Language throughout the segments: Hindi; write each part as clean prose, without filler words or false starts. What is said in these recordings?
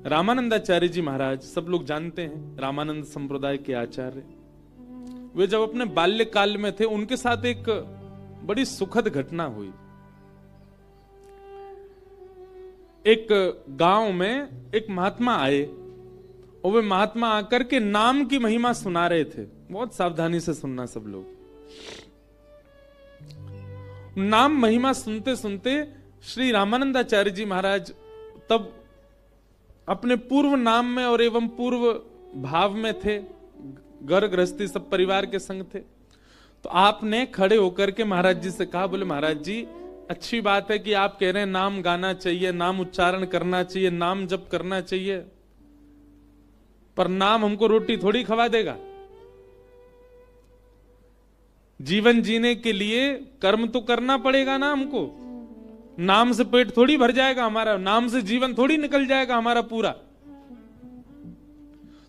रामानंदाचार्य जी महाराज सब लोग जानते हैं, रामानंद संप्रदाय के आचार्य। वे जब अपने बाल्यकाल में थे, उनके साथ एक बड़ी सुखद घटना हुई। एक गांव में एक महात्मा आए और वे महात्मा आकर के नाम की महिमा सुना रहे थे। बहुत सावधानी से सुनना सब लोग। नाम महिमा सुनते सुनते श्री रामानंदाचार्य जी महाराज तब अपने पूर्व नाम में और एवं पूर्व भाव में थे, घर गृहस्थी सब परिवार के संग थे। तो आपने खड़े होकर के महाराज जी से कहा, बोले महाराज जी अच्छी बात है कि आप कह रहे हैं नाम गाना चाहिए, नाम उच्चारण करना चाहिए, नाम जप करना चाहिए, पर नाम हमको रोटी थोड़ी खवा देगा। जीवन जीने के लिए कर्म तो करना पड़ेगा ना हमको। नाम से पेट थोड़ी भर जाएगा हमारा, नाम से जीवन थोड़ी निकल जाएगा हमारा पूरा।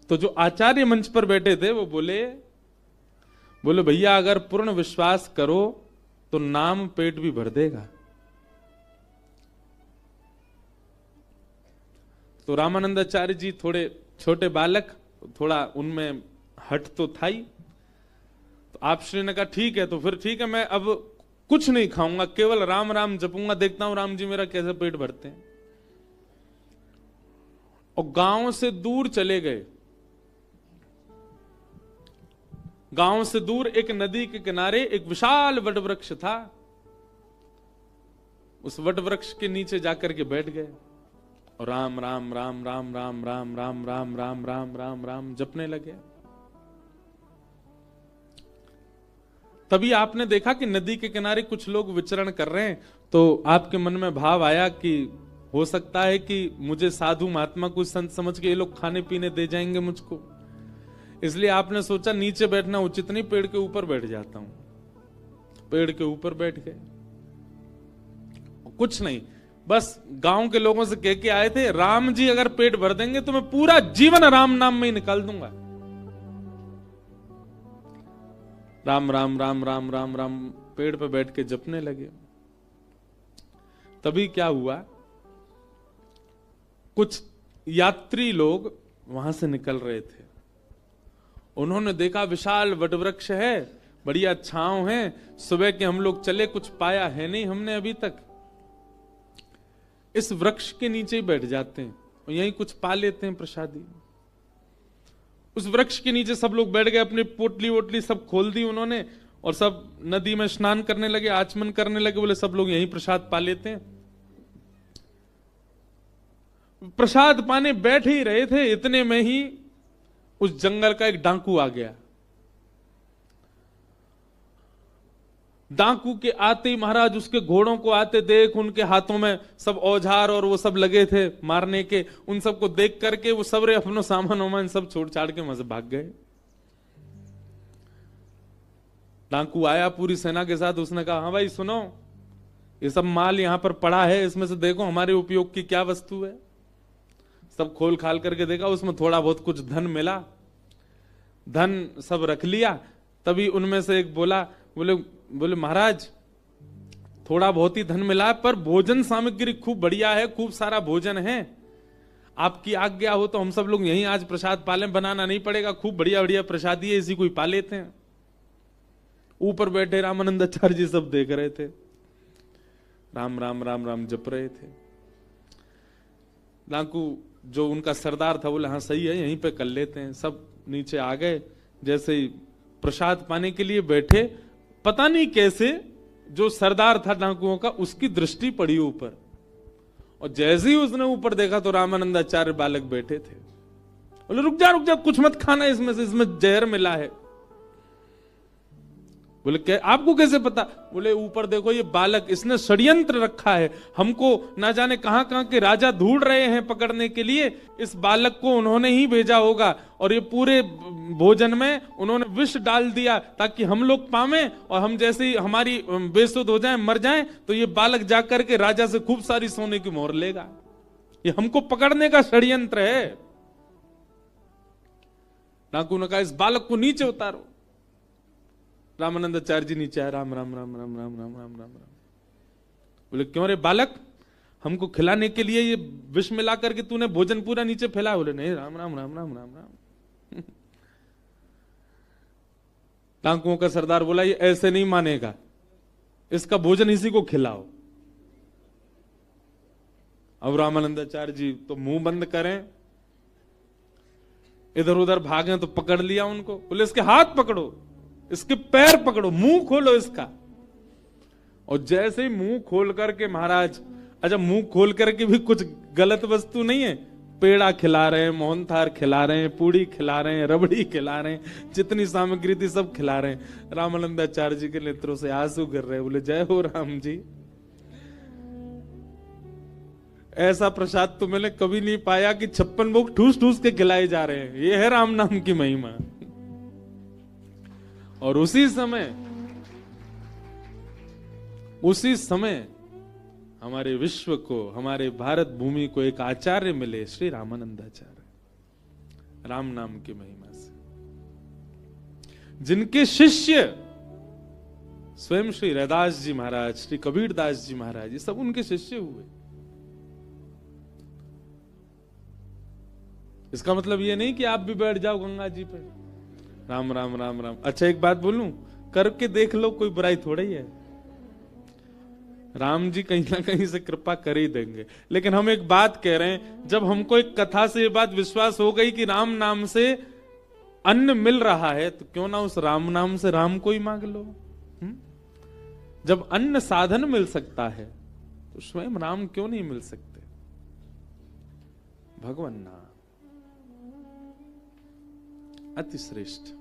तो जो आचार्य मंच पर बैठे थे वो बोले भैया अगर पूर्ण विश्वास करो तो नाम पेट भी भर देगा। तो रामानंदाचार्य जी थोड़े छोटे बालक, थोड़ा उनमें हट तो था ही। तो आप श्री ने कहा ठीक है, तो फिर ठीक है, मैं अब कुछ नहीं खाऊंगा, केवल राम राम जपूंगा, देखता हूं राम जी मेरा कैसे पेट भरते हैं। और गांव से दूर चले गए। गांव से दूर एक नदी के किनारे एक विशाल वटवृक्ष था। उस वटवृक्ष के नीचे जाकर के बैठ गए और राम राम राम राम राम राम राम राम राम राम राम राम जपने लगे। तभी आपने देखा कि नदी के किनारे कुछ लोग विचरण कर रहे हैं। तो आपके मन में भाव आया कि हो सकता है कि मुझे साधु महात्मा कुछ संत समझ के ये लोग खाने पीने दे जाएंगे मुझको। इसलिए आपने सोचा नीचे बैठना उचित नहीं, पेड़ के ऊपर बैठ जाता हूं। पेड़ के ऊपर बैठ गए। कुछ नहीं, बस गांव के लोगों से कह के आए थे, राम जी अगर पेट भर देंगे तो मैं पूरा जीवन राम नाम में ही निकाल दूंगा। राम राम राम राम राम राम पेड़ पे बैठ के जपने लगे। तभी क्या हुआ, कुछ यात्री लोग वहां से निकल रहे थे। उन्होंने देखा विशाल वटवृक्ष है, बढ़िया छांव है, सुबह के हम लोग चले, कुछ पाया है नहीं हमने अभी तक, इस वृक्ष के नीचे ही बैठ जाते हैं और यहीं कुछ पा लेते हैं प्रसादी। उस वृक्ष के नीचे सब लोग बैठ गए, अपनी पोटली वोटली सब खोल दी उन्होंने और सब नदी में स्नान करने लगे, आचमन करने लगे। बोले सब लोग यहीं प्रसाद पा लेते हैं। प्रसाद पाने बैठ ही रहे थे, इतने में ही उस जंगल का एक डाकू आ गया। डाकू के आते ही महाराज उसके घोड़ों को आते देख, उनके हाथों में सब औजार और वो सब लगे थे मारने के, उन सबको देख करके वो सबरे अपनो सामान वामान सब छोड़ छाड़ के वहां से भाग गए। डाकू आया पूरी सेना के साथ, उसने कहा हाँ भाई सुनो, ये सब माल यहां पर पड़ा है, इसमें से देखो हमारे उपयोग की क्या वस्तु है। सब खोल खाल करके देखा, उसमें थोड़ा बहुत कुछ धन मिला, धन सब रख लिया। तभी उनमें से एक बोला, बोले महाराज थोड़ा बहुत ही धन मिला पर भोजन सामग्री खूब बढ़िया है, खूब सारा भोजन है, आपकी आज्ञा हो तो हम सब लोग यहीं आज प्रसाद पालें, बनाना नहीं पड़ेगा, खूब बढ़िया बढ़िया प्रसादी है, इसी को ही पा लेते हैं। ऊपर बैठे रामानंदाचार्य जी सब देख रहे थे, राम राम राम राम जप रहे थे। डाकू जो उनका सरदार था बोले हाँ सही है, यहीं पे कर लेते हैं। सब नीचे आ गए। जैसे ही प्रसाद पाने के लिए बैठे, पता नहीं कैसे जो सरदार था डाकुओं का, उसकी दृष्टि पड़ी ऊपर, और जैसे ही उसने ऊपर देखा तो रामानंदाचार्य बालक बैठे थे। बोले रुक जा कुछ मत खाना, इसमें से इसमें जहर मिला है। बोले क्या, आपको कैसे पता? बोले ऊपर देखो ये बालक, इसने षड्यंत्र रखा है, हमको ना जाने कहां कहां के राजा ढूंढ रहे हैं पकड़ने के लिए, इस बालक को उन्होंने ही भेजा होगा और ये पूरे भोजन में उन्होंने विष डाल दिया ताकि हम लोग पावें, और हम जैसे ही हमारी बेसुध हो जाएं, मर जाएं, तो ये बालक जाकर के राजा से खूब सारी सोने की मोहर लेगा। ये हमको पकड़ने का षड्यंत्र है। डाकू ने कहा इस बालक को नीचे उतारो। रामानंदाचार्य जी नीचे आए, राम राम राम राम राम राम राम राम राम। बोले क्यों रे बालक, हमको खिलाने के लिए ये विष मिला करके तूने भोजन पूरा नीचे फैलाया। बोले नहीं, राम राम राम राम राम राम। टांकुओं का सरदार बोला ये ऐसे नहीं मानेगा, इसका भोजन इसी को खिलाओ। अब रामानंदाचार्य जी तो मुंह बंद करें, इधर उधर भागे तो पकड़ लिया उनको। बोले इसके हाथ पकड़ो, इसके पैर पकड़ो, मुंह खोलो इसका। और जैसे ही मुंह खोल करके महाराज, अच्छा मुंह खोल करके भी कुछ गलत वस्तु नहीं है, पेड़ा खिला रहे हैं, मोहनथार खिला रहे हैं, पूड़ी खिला रहे हैं, रबड़ी खिला रहे हैं, जितनी सामग्री थी सब खिला रहे हैं। रामानंदाचार्य जी के नेत्रों से आंसू गिर रहे हैं। बोले जय हो राम जी, ऐसा प्रसाद तो मैंने कभी नहीं पाया कि 56 भोग ठूस ठूस के खिलाए जा रहे हैं। ये है राम नाम की महिमा। और उसी समय हमारे विश्व को, हमारे भारत भूमि को एक आचार्य मिले, श्री रामानंदाचार्य, राम नाम की महिमा से, जिनके शिष्य स्वयं श्री रैदास जी महाराज, श्री कबीरदास जी महाराज, ये सब उनके शिष्य हुए। इसका मतलब ये नहीं कि आप भी बैठ जाओ गंगा जी पे, राम राम राम राम। अच्छा एक बात बोलूं, करके देख लो, कोई बुराई थोड़ा ही है। राम जी कहीं ना कहीं से कृपा कर ही देंगे। लेकिन हम एक बात कह रहे हैं, जब हमको एक कथा से ये बात विश्वास हो गई कि राम नाम से अन्न मिल रहा है, तो क्यों ना उस राम नाम से राम को ही मांग लो। जब अन्न साधन मिल सकता है तो स्वयं राम क्यों नहीं मिल सकते। भगवान नाम अति श्रेष्ठ,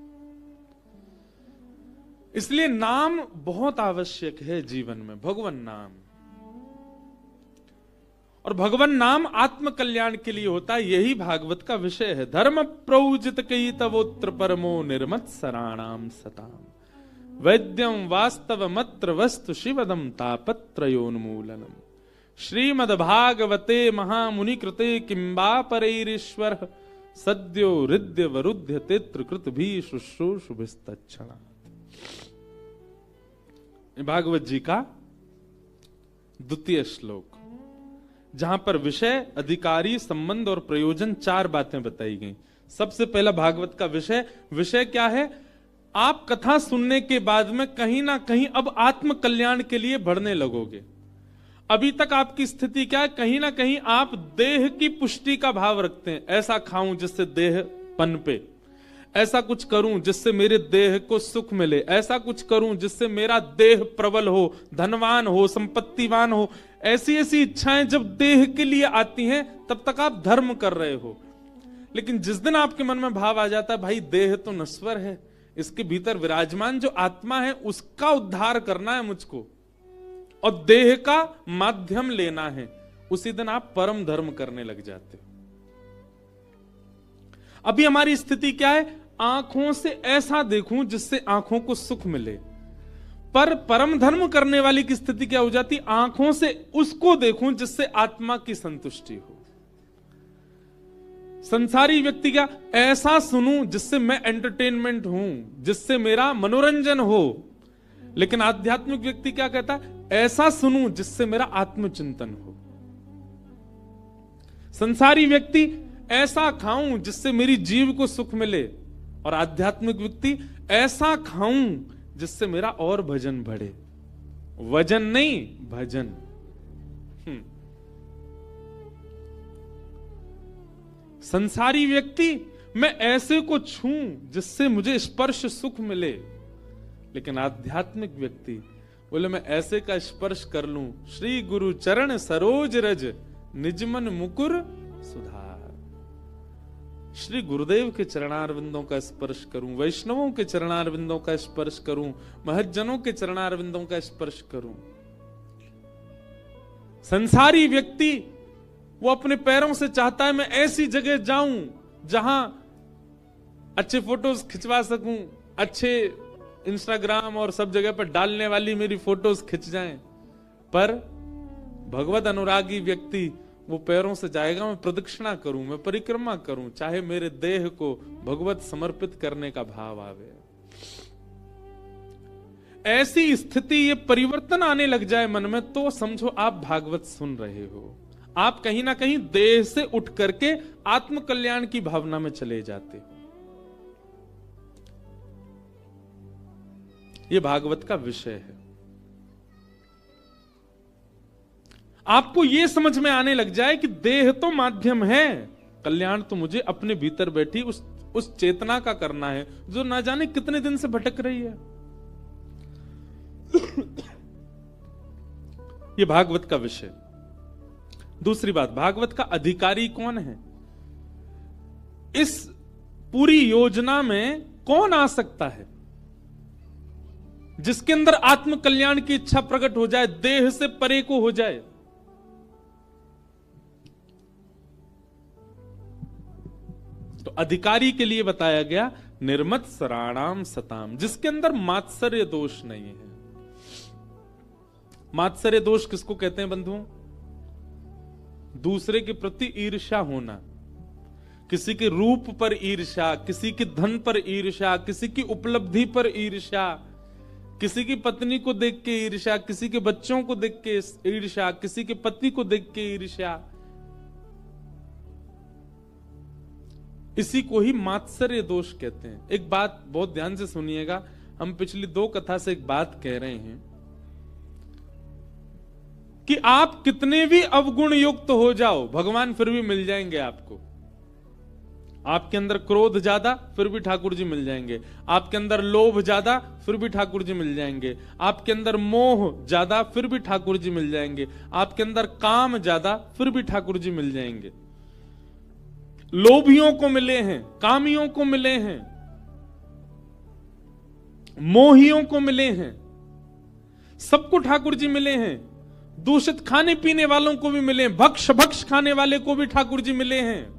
इसलिए नाम बहुत आवश्यक है जीवन में, भगवान नाम। और भगवान नाम आत्म कल्याण के लिए होता है, यही भागवत का विषय है। धर्म प्रौजित कई तवोत्र परमो निर्मत सराणाम सताम वैद्यम वास्तव मत्र वस्तु शिवदम तापत्रयोन्मूलनम श्रीमद् भागवते महामुनि कृते किंबा परैरीश्वर सद्यो हृदय वरुध्य तेत्र कृत भी शुश्रूषुभिस्तच्छणा। भागवत जी का द्वितीय श्लोक, जहां पर विषय, अधिकारी, संबंध और प्रयोजन 4 बातें बताई गई। सबसे पहला भागवत का विषय क्या है? आप कथा सुनने के बाद में कहीं ना कहीं अब आत्म कल्याण के लिए बढ़ने लगोगे। अभी तक आपकी स्थिति क्या है? कहीं ना कहीं आप देह की पुष्टि का भाव रखते हैं। ऐसा खाऊं जिससे देह पनपे, ऐसा कुछ करूं जिससे मेरे देह को सुख मिले, ऐसा कुछ करूं जिससे मेरा देह प्रबल हो, धनवान हो, संपत्तिवान हो। ऐसी ऐसी इच्छाएं जब देह के लिए आती हैं, तब तक आप धर्म कर रहे हो। लेकिन जिस दिन आपके मन में भाव आ जाता है, भाई देह तो नश्वर है, इसके भीतर विराजमान जो आत्मा है उसका उद्धार करना है मुझको, और देह का माध्यम लेना है, उसी दिन आप परम धर्म करने लग जाते हो। अभी हमारी स्थिति क्या है? आंखों से ऐसा देखूं जिससे आंखों को सुख मिले। पर परम धर्म करने वाली की स्थिति क्या हो जाती? आंखों से उसको देखूं जिससे आत्मा की संतुष्टि हो। संसारी व्यक्ति क्या? ऐसा सुनूं जिससे मैं एंटरटेनमेंट हूं, जिससे मेरा मनोरंजन हो। लेकिन आध्यात्मिक व्यक्ति क्या कहता है? ऐसा सुनूं जिससे मेरा आत्मचिंतन हो। संसारी व्यक्ति ऐसा खाऊं जिससे मेरी जीव को सुख मिले, और आध्यात्मिक व्यक्ति ऐसा खाऊं जिससे मेरा और भजन बढ़े। वजन नहीं, भजन। संसारी व्यक्ति मैं ऐसे को छूं जिससे मुझे स्पर्श सुख मिले, लेकिन आध्यात्मिक व्यक्ति बोले मैं ऐसे का स्पर्श कर लूं, श्री गुरु चरण सरोज रज निजमन मुकुर सुधार। श्री गुरुदेव के चरणारविंदों का स्पर्श करूं, वैष्णवों के चरणारविंदों का स्पर्श करूं, महज्जनों के चरणारविंदों का स्पर्श करूं। संसारी व्यक्ति वो अपने पैरों से चाहता है मैं ऐसी जगह जाऊं जहां अच्छे फोटोज खिंचवा सकूं, अच्छे इंस्टाग्राम और सब जगह पर डालने वाली मेरी फोटोज खिंच जाएं। पर भगवत अनुरागी व्यक्ति वो पैरों से जाएगा मैं प्रदक्षिणा करूं, मैं परिक्रमा करूं, चाहे मेरे देह को भगवत समर्पित करने का भाव आवे। ऐसी स्थिति, ये परिवर्तन आने लग जाए मन में, तो समझो आप भागवत सुन रहे हो। आप कहीं ना कहीं देह से उठ करके आत्म कल्याण की भावना में चले जाते हो। ये भागवत का विषय है। आपको यह समझ में आने लग जाए कि देह तो माध्यम है, कल्याण तो मुझे अपने भीतर बैठी उस चेतना का करना है जो ना जाने कितने दिन से भटक रही है। ये भागवत का विषय। दूसरी बात, भागवत का अधिकारी कौन है? इस पूरी योजना में कौन आ सकता है जिसके अंदर आत्म कल्याण की इच्छा प्रकट हो जाए, देह से परे को हो जाए? तो अधिकारी के लिए बताया गया निर्मत सराणाम सताम, जिसके अंदर मात्सर्य दोष नहीं है। मात्सर्य दोष किसको कहते हैं बंधुओं? दूसरे के प्रति ईर्ष्या होना, किसी के रूप पर ईर्ष्या, किसी के धन पर ईर्ष्या, किसी की उपलब्धि पर ईर्ष्या, किसी की पत्नी को देख के ईर्ष्या, किसी के बच्चों को देख के ईर्ष्या, किसी के पति को देख के ईर्ष्या, इसी को ही मात्सर्य दोष कहते हैं। एक बात बहुत ध्यान से सुनिएगा, हम पिछली 2 कथा से एक बात कह रहे हैं कि आप कितने भी अवगुण युक्त हो जाओ, भगवान फिर भी मिल जाएंगे आपको। आपके अंदर क्रोध ज्यादा, फिर भी ठाकुर जी मिल जाएंगे। आपके अंदर लोभ ज्यादा, फिर भी ठाकुर जी मिल जाएंगे। आपके अंदर मोह ज्यादा, फिर भी ठाकुर जी मिल जाएंगे। आपके अंदर काम ज्यादा, फिर भी ठाकुर जी मिल जाएंगे। लोभियों को मिले हैं, कामियों को मिले हैं, मोहियों को मिले हैं, सबको ठाकुर जी मिले हैं। दूषित खाने पीने वालों को भी मिले, भक्ष खाने वाले को भी ठाकुर जी मिले हैं।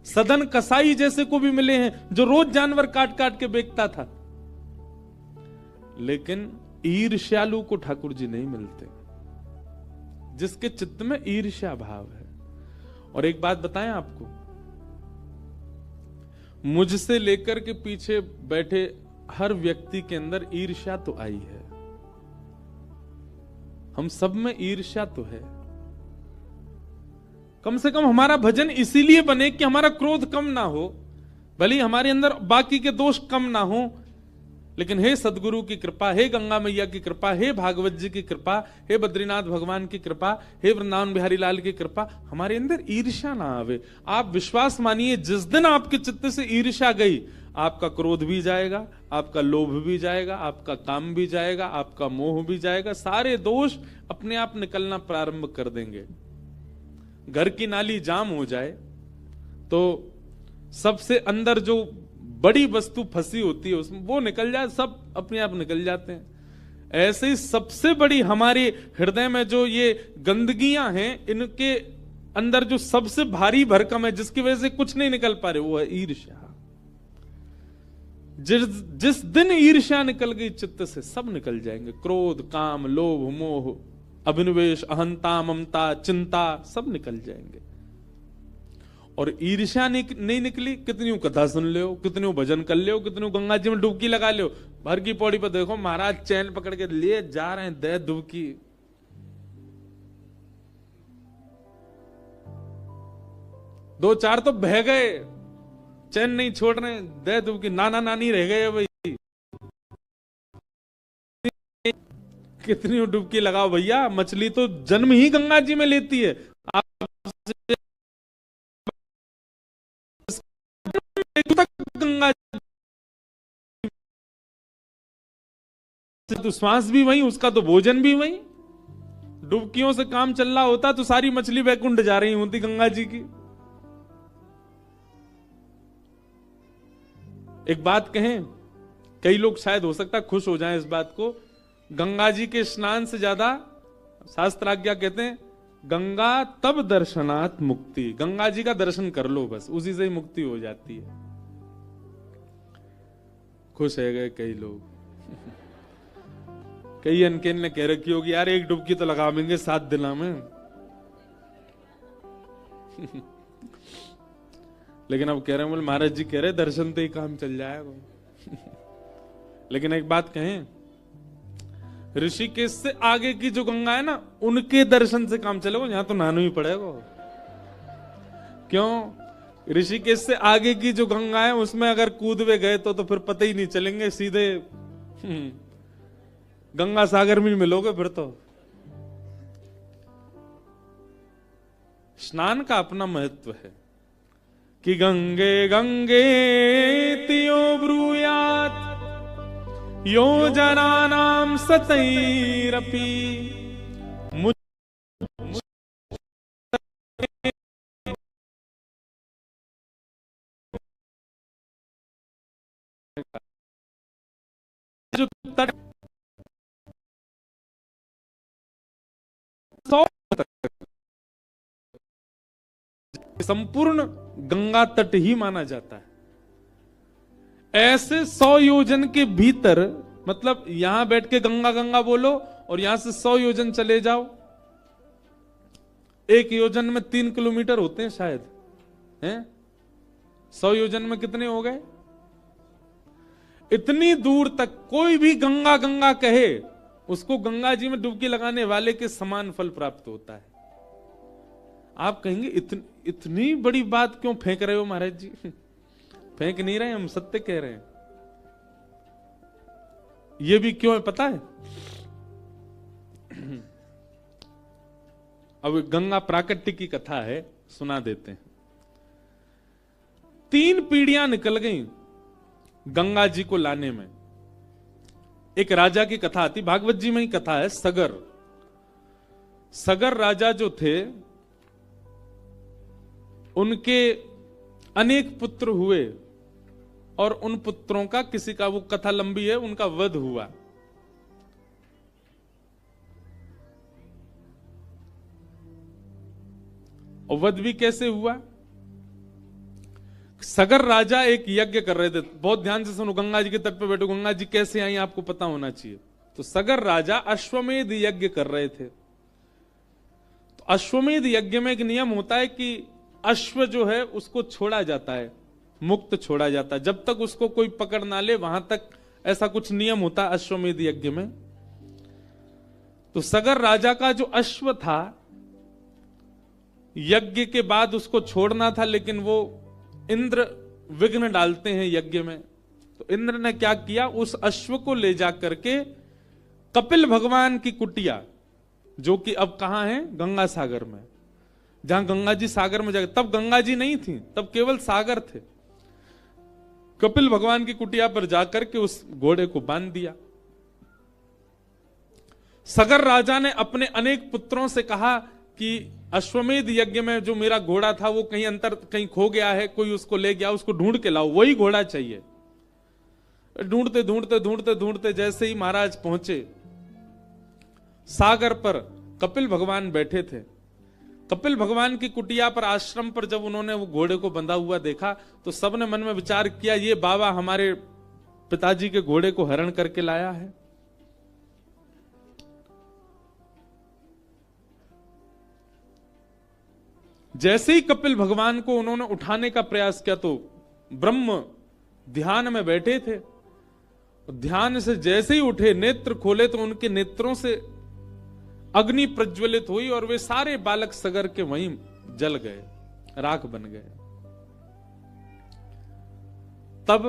सदन कसाई जैसे को भी मिले हैं जो रोज जानवर काट काट के बेचता था। लेकिन ईर्ष्यालु को ठाकुर जी नहीं मिलते, जिसके चित्त में ईर्ष्या भाव है। और एक बात बताएं आपको, मुझसे लेकर के पीछे बैठे हर व्यक्ति के अंदर ईर्ष्या तो आई है। हम सब में ईर्ष्या तो है। कम से कम हमारा भजन इसीलिए बने कि हमारा क्रोध कम ना हो, भले ही हमारे अंदर बाकी के दोष कम ना हो, लेकिन हे सदगुरु की कृपा, हे गंगा मैया की कृपा, हे भागवत जी की कृपा, हे बद्रीनाथ भगवान की कृपा, हे वृंदावन बिहारी लाल की कृपा, हमारे अंदर ईर्ष्या ना आवे। आप विश्वास मानिए, जिस दिन आपके चित्त से ईर्ष्या गई, आपका क्रोध भी जाएगा, आपका लोभ भी जाएगा, आपका काम भी जाएगा, आपका मोह भी जाएगा। सारे दोष अपने आप निकलना प्रारंभ कर देंगे। घर की नाली जाम हो जाए तो सबसे अंदर जो बड़ी वस्तु फंसी होती है उसमें वो निकल जाए, सब अपने आप निकल जाते हैं। ऐसे ही सबसे बड़ी हमारे हृदय में जो ये गंदगियां हैं, इनके अंदर जो सबसे भारी भरकम है, जिसकी वजह से कुछ नहीं निकल पा रहे, वो है ईर्ष्या। जिस दिन ईर्ष्या निकल गई चित्त से, सब निकल जाएंगे। क्रोध, काम, लोभ, मोह, अभिनिवेश, अहंता, ममता, चिंता, सब निकल जाएंगे। और ईर्ष्या नहीं निकली, कितनी कथा सुन ले, कितनी भजन कर ले, कितनी गंगा जी में डुबकी लगा ले, भर की पौड़ी पर देखो महाराज चैन पकड़ के लिए जा रहे हैं, दे डुबकी। दो चार तो बह गए, चैन नहीं छोड़ रहे, दे डुबकी, नाना नानी रह गए भाई। कितनी डुबकी लगाओ भैया, मछली तो जन्म ही गंगा जी में लेती है। आप गंगा तो श्वास भी वही, उसका तो भोजन भी वही। डुबकियों से काम चल रहा होता तो सारी मछली वैकुंठ जा रही होती गंगा जी की। एक बात कहें, कई लोग शायद हो सकता खुश हो जाएं इस बात को, गंगा जी के स्नान से ज्यादा शास्त्राज्ञा कहते हैं गंगा तब दर्शनात् मुक्ति। गंगा जी का दर्शन कर लो बस, उसी से ही मुक्ति हो जाती है। खुश है गए कई लोग। कई अनकेन ने कह रखी होगी यार एक डुबकी तो लगावेंगे 7 दिनों में। लेकिन अब कह रहे हैं, बोले महाराज जी कह रहे दर्शन तो ही काम चल जाएगा। लेकिन एक बात कहें, ऋषिकेश से आगे की जो गंगा है ना, उनके दर्शन से काम चलेगा, यहां तो नहाना ही पड़ेगा। क्यों? ऋषिकेश से आगे की जो गंगा है उसमें अगर कूदवे गए तो फिर पता ही नहीं चलेंगे, सीधे गंगा सागर में मिलोगे फिर तो। स्नान का अपना महत्व है कि गंगे गंगे तियो ब्रूयात यो जनानाम सतैरपि मुझ जो तट संपूर्ण गंगा तट ही माना जाता है। ऐसे 100 योजन के भीतर, मतलब यहां बैठ के गंगा गंगा बोलो और यहां से 100 योजन चले जाओ, 1 योजन में 3 किलोमीटर होते हैं शायद, हैं? 100 योजन में कितने हो गए? इतनी दूर तक कोई भी गंगा गंगा कहे, उसको गंगा जी में डुबकी लगाने वाले के समान फल प्राप्त होता है। आप कहेंगे इतनी बड़ी बात क्यों फेंक रहे हो महाराज जी? फेंक नहीं रहे, हम सत्य कह रहे हैं। ये भी क्यों है पता है? अब गंगा प्राकट्य की कथा है, सुना देते हैं। 3 पीढ़ियां निकल गई गंगा जी को लाने में। एक राजा की कथा आती, भागवत जी में ही कथा है। सगर राजा जो थे, उनके अनेक पुत्र हुए और उन पुत्रों का किसी का, वो कथा लंबी है, उनका वध हुआ। और वध भी कैसे हुआ? सगर राजा एक यज्ञ कर रहे थे। बहुत ध्यान से सुनो, गंगा जी के तट पे बैठो, गंगा जी कैसे आई आपको पता होना चाहिए। तो सगर राजा अश्वमेध यज्ञ कर रहे थे। तो अश्वमेध यज्ञ में एक नियम होता है कि अश्व जो है उसको छोड़ा जाता है, मुक्त छोड़ा जाता है, जब तक उसको कोई पकड़ ना ले वहां तक, ऐसा कुछ नियम होता है अश्वमेध यज्ञ में। तो सगर राजा का जो अश्व था, यज्ञ के बाद उसको छोड़ना था, लेकिन वो इंद्र विघ्न डालते हैं यज्ञ में। तो इंद्र ने क्या किया, उस अश्व को ले जा करके कपिल भगवान की कुटिया, जो कि अब कहां है, गंगा सागर में, जहां गंगा जी सागर में जाकर, तब गंगा जी नहीं थी, तब केवल सागर थे। कपिल भगवान की कुटिया पर जाकर के उस घोड़े को बांध दिया। सगर राजा ने अपने अनेक पुत्रों से कहा कि अश्वमेध यज्ञ में जो मेरा घोड़ा था वो कहीं खो गया है, कोई उसको ले गया, उसको ढूंढ के लाओ, वही घोड़ा चाहिए। ढूंढते ढूंढते ढूंढते ढूंढते जैसे ही महाराज पहुंचे सागर पर, कपिल भगवान बैठे थे। कपिल भगवान की कुटिया पर, आश्रम पर जब उन्होंने वो घोड़े को बंधा हुआ देखा तो सबने मन में विचार किया, ये बाबा हमारे पिताजी के घोड़े को हरण करके लाया है। जैसे ही कपिल भगवान को उन्होंने उठाने का प्रयास किया तो ब्रह्म ध्यान में बैठे थे, ध्यान से जैसे ही उठे, नेत्र खोले तो उनके नेत्रों से अग्नि प्रज्वलित हुई और वे सारे बालक सगर के वहीं जल गए, राख बन गए। तब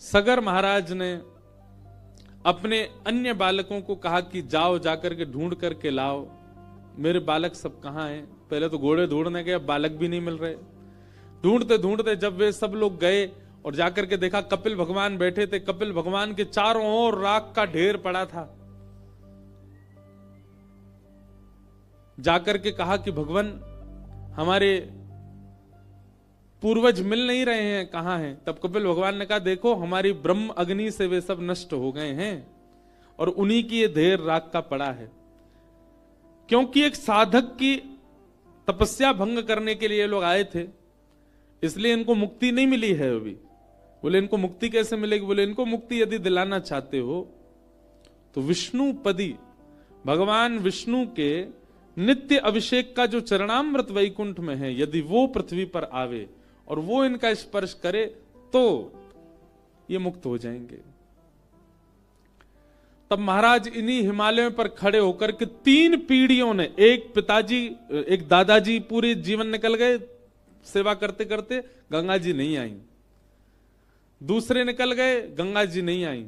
सगर महाराज ने अपने अन्य बालकों को कहा कि जाओ, जाकर के ढूंढ करके लाओ, मेरे बालक सब कहां हैं। पहले तो घोड़े ढूंढने गए, बालक भी नहीं मिल रहे। ढूंढते ढूंढते जब वे सब लोग गए और जाकर के देखा कपिल भगवान बैठे थे, कपिल भगवान के चारों ओर राख का ढेर पड़ा था। जाकर के कहा कि भगवान, हमारे पूर्वज मिल नहीं रहे हैं, कहां हैं? तब कपिल भगवान ने कहा, देखो हमारी ब्रह्म अग्नि से वे सब नष्ट हो गए हैं और उन्हीं की ये ढेर राख का पड़ा है। क्योंकि एक साधक की तपस्या भंग करने के लिए लोग आए थे, इसलिए इनको मुक्ति नहीं मिली है अभी। बोले इनको मुक्ति कैसे मिलेगी? बोले इनको मुक्ति यदि दिलाना चाहते हो तो विष्णुपदी, भगवान विष्णु के नित्य अभिषेक का जो चरणामृत वैकुंठ में है, यदि वो पृथ्वी पर आवे और वो इनका स्पर्श करे तो ये मुक्त हो जाएंगे। तब महाराज इन्हीं हिमालयों पर खड़े होकर के 3 पीढ़ियों ने, एक पिताजी, एक दादाजी पूरे जीवन निकल गए सेवा करते करते, गंगा जी नहीं आई। दूसरे निकल गए, गंगा जी नहीं आई।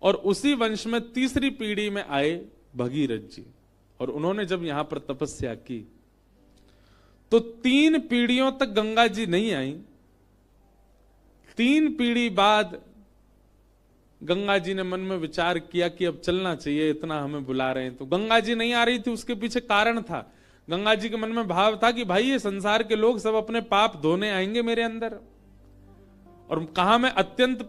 और उसी वंश में तीसरी पीढ़ी में आए भगीरथ जी, और उन्होंने जब यहां पर तपस्या की तो 3 पीढ़ियों तक गंगा जी नहीं आई। 3 पीढ़ी बाद गंगा जी ने मन में विचार किया कि अब चलना चाहिए, इतना हमें बुला रहे हैं। तो गंगा जी नहीं आ रही थी, उसके पीछे कारण था। गंगा जी के मन में भाव था कि भाई ये संसार के लोग सब अपने पाप धोने आएंगे मेरे अंदर, और कहा मैं अत्यंत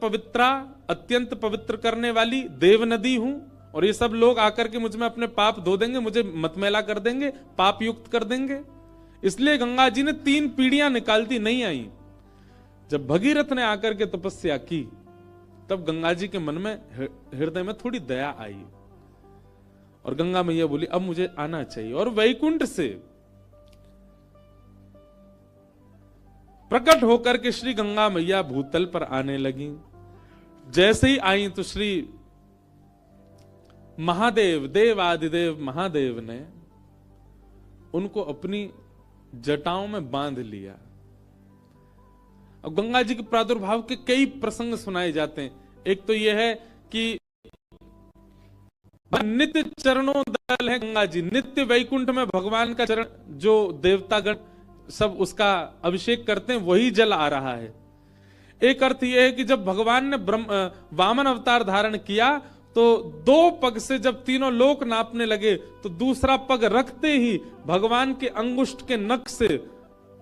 पवित्र करने वाली देव नदी हूं, और ये सब लोग आकर के मुझ में अपने पाप धो देंगे, मुझे मतमेला कर देंगे, पाप युक्त कर देंगे। इसलिए गंगा जी ने 3 पीढ़ियां निकालती नहीं आई। जब भगीरथ ने आकर के तपस्या की तब गंगा जी के मन में, हृदय में थोड़ी दया आई, और गंगा मैया बोली अब मुझे आना चाहिए। और वैकुंठ से प्रकट होकर के श्री गंगा मैया भूतल पर आने लगी। जैसे ही आई तो श्री महादेव, देवादिदेव महादेव ने उनको अपनी जटाओं में बांध लिया। अब गंगा जी के प्रादुर्भाव के कई प्रसंग सुनाए जाते हैं। एक तो यह है कि नित्य चरणों दल है गंगा जी, नित्य वैकुंठ में भगवान का चरण, जो देवतागण सब उसका अभिषेक करते हैं, वही जल आ रहा है। एक अर्थ यह है कि जब भगवान ने वामन अवतार धारण किया तो 2 पग से जब तीनों लोक नापने लगे तो दूसरा पग रखते ही भगवान के अंगुष्ठ के नख से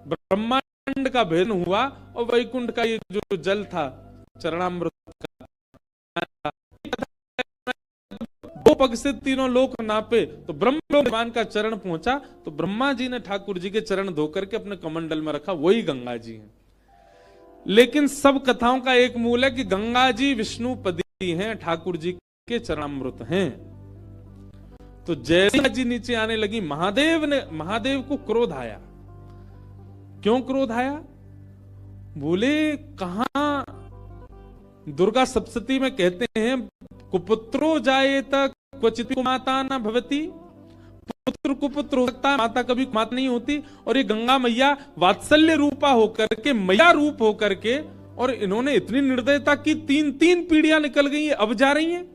ब्रह्मांड का भेदन हुआ, और वैकुंठ का ये जो जल था चरणामृत का, 2 पग से तीनों लोक नापे तो ब्रह्म भगवान का चरण पहुंचा, तो ब्रह्मा जी ने ठाकुर जी के चरण धोकर के अपने कमंडल में रखा, वही गंगा जी हैं। लेकिन सब कथाओं का एक मूल है कि गंगा जी विष्णुपदी हैं, ठाकुर जी के चरणामृत हैं। तो जैसे जी नीचे आने लगी, महादेव को क्रोध आया। क्यों क्रोध आया? बोले कहां दुर्गा सप्तशती में कहते हैं कुपुत्रो जायेत क्वचित माता न भवती, पुत्र कुपुत्र हो सकता है, माता कभी माता नहीं होती। और ये गंगा मैया वात्सल्य रूपा होकर के, मैया रूप होकर के, और इन्होंने इतनी निर्दयता की, 3 पीढ़ियां निकल गई है, अब जा रही हैं।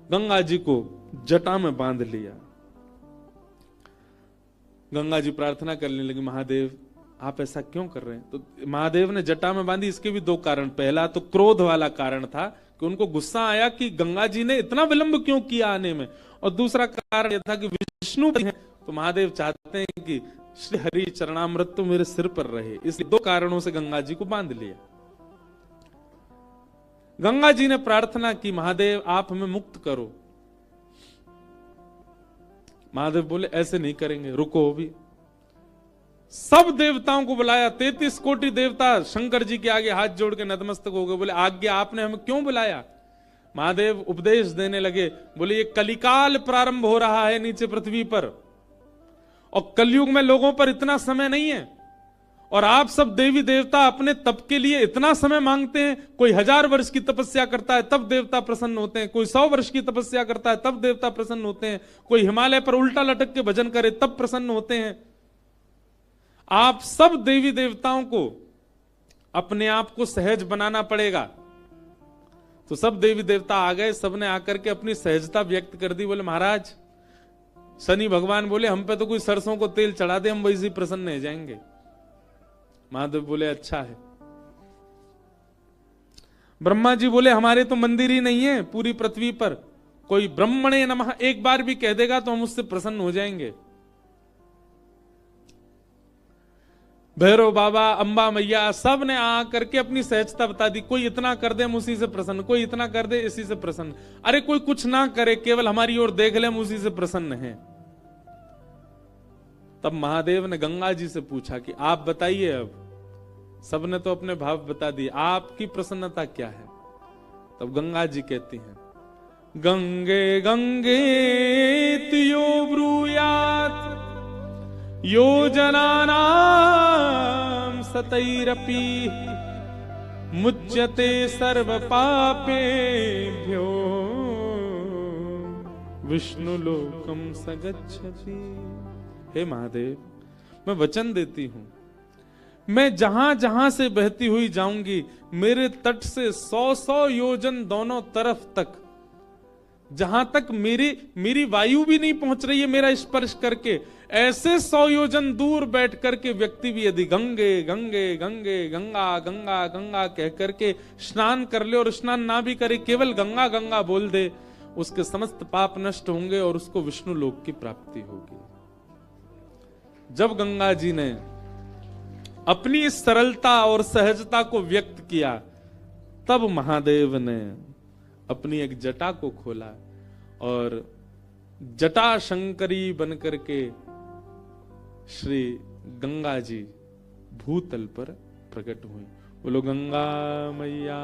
गंगा जी को जटा में बांध लिया। गंगा जी प्रार्थना करने लगी, महादेव आप ऐसा क्यों कर रहे हैं? तो महादेव ने जटा में बांधी। इसके भी 2 कारण। पहला तो क्रोध वाला कारण था कि उनको गुस्सा आया कि गंगा जी ने इतना विलंब क्यों किया आने में, और दूसरा कारण यह था कि विष्णु है तो महादेव चाहते हैं कि श्री हरि चरणामृत तो मेरे सिर पर रहे। इसलिए 2 कारणों से गंगा जी को बांध लिया। गंगा जी ने प्रार्थना की, महादेव आप हमें मुक्त करो। महादेव बोले ऐसे नहीं करेंगे, रुको। भी सब देवताओं को बुलाया, 33 कोटि देवता शंकर जी के आगे हाथ जोड़ के नतमस्तक हो गए। बोले आज्ञा, आपने हमें क्यों बुलाया? महादेव उपदेश देने लगे। बोले ये कलिकाल प्रारंभ हो रहा है नीचे पृथ्वी पर, और कलयुग में लोगों पर इतना समय नहीं है, और आप सब देवी देवता अपने तप के लिए इतना समय मांगते हैं। कोई 1000 वर्ष की तपस्या करता है तब देवता प्रसन्न होते हैं, कोई 100 वर्ष की तपस्या करता है तब देवता प्रसन्न होते हैं, कोई हिमालय पर उल्टा लटक के भजन करे तब प्रसन्न होते हैं। आप सब देवी देवताओं को अपने आप को सहज बनाना पड़ेगा। तो सब देवी देवता आ गए, सबने आकर के अपनी सहजता व्यक्त कर दी। बोले महाराज, शनि भगवान बोले हम पे तो कोई सरसों को तेल चढ़ा दे, हम वैसे ही प्रसन्न हो जाएंगे। महादेव बोले अच्छा है। ब्रह्मा जी बोले हमारे तो मंदिर ही नहीं है पूरी पृथ्वी पर, कोई ब्रह्मणे नमः एक बार भी कह देगा तो हम उससे प्रसन्न हो जाएंगे। भैरव बाबा, अंबा मैया, सब ने आकर के अपनी सहजता बता दी। कोई इतना कर दे हम उसी से प्रसन्न, कोई इतना कर दे इसी से प्रसन्न, अरे कोई कुछ ना करे केवल हमारी ओर देख ले हम उसी से प्रसन्न हैं। तब महादेव ने गंगा जी से पूछा कि आप बताइए, अब सबने तो अपने भाव बता दिए, आपकी प्रसन्नता क्या है? तब गंगा जी कहती हैं, गंगे गंगे तुयो ब्रूयात योजनानां सतैरपि मुच्यते सर्व पापेभ्यो विष्णु लोकम सगच्छति। हे महादेव, मैं वचन देती हूं, मैं जहां जहां से बहती हुई जाऊंगी, मेरे तट से 100-100 योजन दोनों तरफ तक, जहां तक मेरी वायु भी नहीं पहुंच रही है मेरा स्पर्श करके, ऐसे 100 योजन दूर बैठ करके व्यक्ति भी यदि गंगे गंगे गंगे गंगा गंगा गंगा कह करके स्नान कर ले, और स्नान ना भी करे, केवल गंगा गंगा बोल दे, उसके समस्त पाप नष्ट होंगे और उसको विष्णु लोक की प्राप्ति होगी। जब गंगा जी ने अपनी इस सरलता और सहजता को व्यक्त किया, तब महादेव ने अपनी एक जटा को खोला और जटा शंकरी बनकर के श्री गंगा जी भूतल पर प्रकट हुई। बोलो गंगा मैया